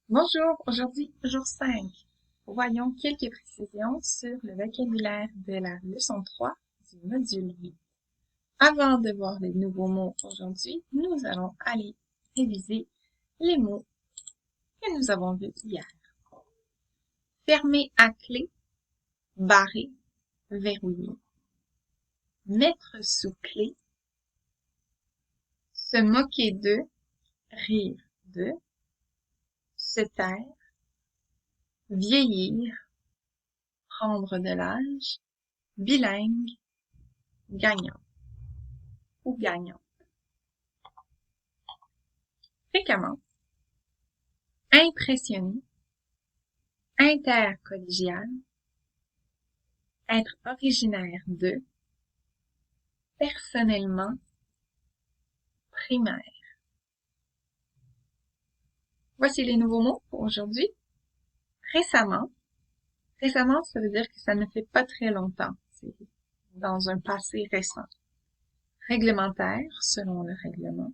Bonjour, aujourd'hui, jour 5. Voyons quelques précisions sur le vocabulaire de la leçon 3 du module 8. Avant de voir les nouveaux mots aujourd'hui, nous allons aller réviser les mots que nous avons vus hier. Fermer à clé, barrer, verrouiller. Mettre sous clé, se moquer de, rire de, se taire, vieillir, prendre de l'âge, bilingue, gagnant ou gagnant. Fréquemment, impressionner, intercollégial, être originaire de, personnellement, primaire. Voici les nouveaux mots pour aujourd'hui. Récemment. Récemment, ça veut dire que ça ne fait pas très longtemps. C'est dans un passé récent. Réglementaire, selon le règlement.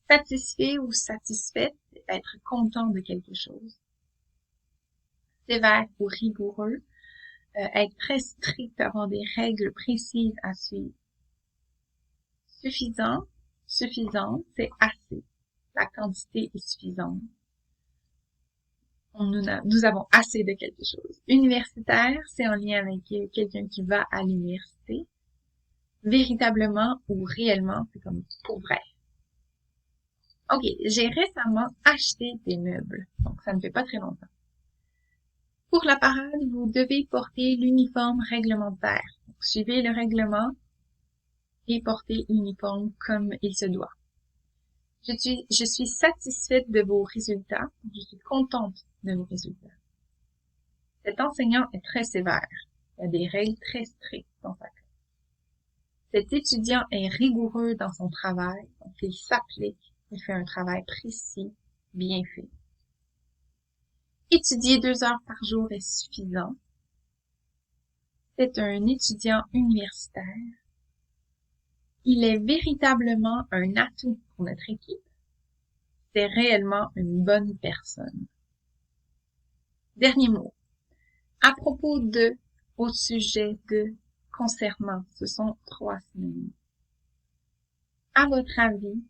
Satisfait ou satisfaite, être content de quelque chose. Sévère ou rigoureux, être très strict, avoir des règles précises à suivre. Suffisant, suffisante, c'est assez. La quantité est suffisante. Nous avons assez de quelque chose. Universitaire, c'est en lien avec quelqu'un qui va à l'université. Véritablement ou réellement, c'est comme pour vrai. Ok, j'ai récemment acheté des meubles, donc ça ne fait pas très longtemps. Pour la parade, vous devez porter l'uniforme réglementaire. Donc, suivez le règlement et portez l'uniforme comme il se doit. Je suis satisfaite de vos résultats. Je suis contente de vos résultats. Cet enseignant est très sévère. Il y a des règles très strictes dans sa classe. Cet étudiant est rigoureux dans son travail. Donc, il s'applique. Il fait un travail précis, bien fait. Étudier 2 heures par jour est suffisant. C'est un étudiant universitaire. Il est véritablement un atout pour notre équipe. C'est réellement une bonne personne. Dernier mot. À propos de, au sujet de, concernant, ce sont 3 synonymes. À votre avis,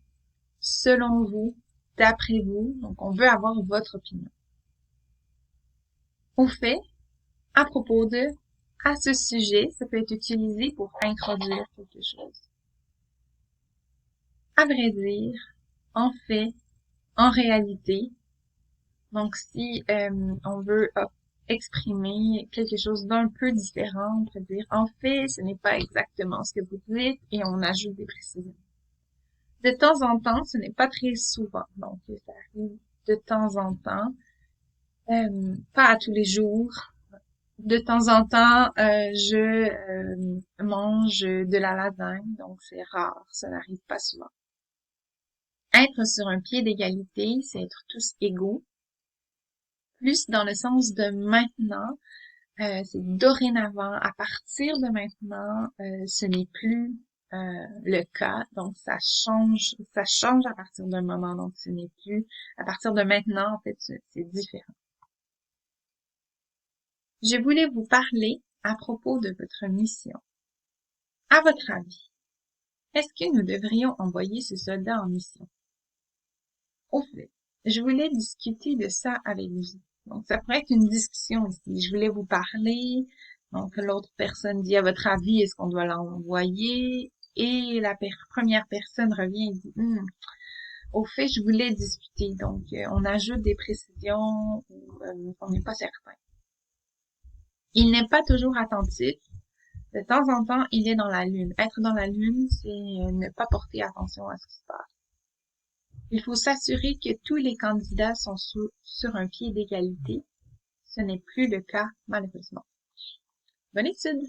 selon vous, d'après vous, donc on veut avoir votre opinion. Au fait, à propos de, à ce sujet, ça peut être utilisé pour introduire quelque chose. À vrai dire, en fait, en réalité. Donc si on veut exprimer quelque chose d'un peu différent, on peut dire en fait, ce n'est pas exactement ce que vous dites et on ajoute des précisions. De temps en temps, ce n'est pas très souvent, donc ça arrive de temps en temps, pas à tous les jours. De temps en temps, je mange de la lasagne, donc c'est rare, ça n'arrive pas souvent. Être sur un pied d'égalité, c'est être tous égaux. Plus dans le sens de maintenant, c'est dorénavant, à partir de maintenant, ce n'est plus le cas, donc ça change à partir d'un moment, donc ce n'est plus, à partir de maintenant, en fait, c'est différent. Je voulais vous parler à propos de votre mission. À votre avis, est-ce que nous devrions envoyer ce soldat en mission? Au fait, je voulais discuter de ça avec vous. Donc, ça pourrait être une discussion ici. Je voulais vous parler. Donc, l'autre personne dit, à votre avis, est-ce qu'on doit l'envoyer? Et la première personne revient et dit, au fait, je voulais discuter. Donc, on ajoute des précisions ou on n'est pas certain. Il n'est pas toujours attentif. De temps en temps, il est dans la lune. Être dans la lune, c'est ne pas porter attention à ce qui se passe. Il faut s'assurer que tous les candidats sont sur un pied d'égalité. Ce n'est plus le cas, malheureusement. Bonne étude!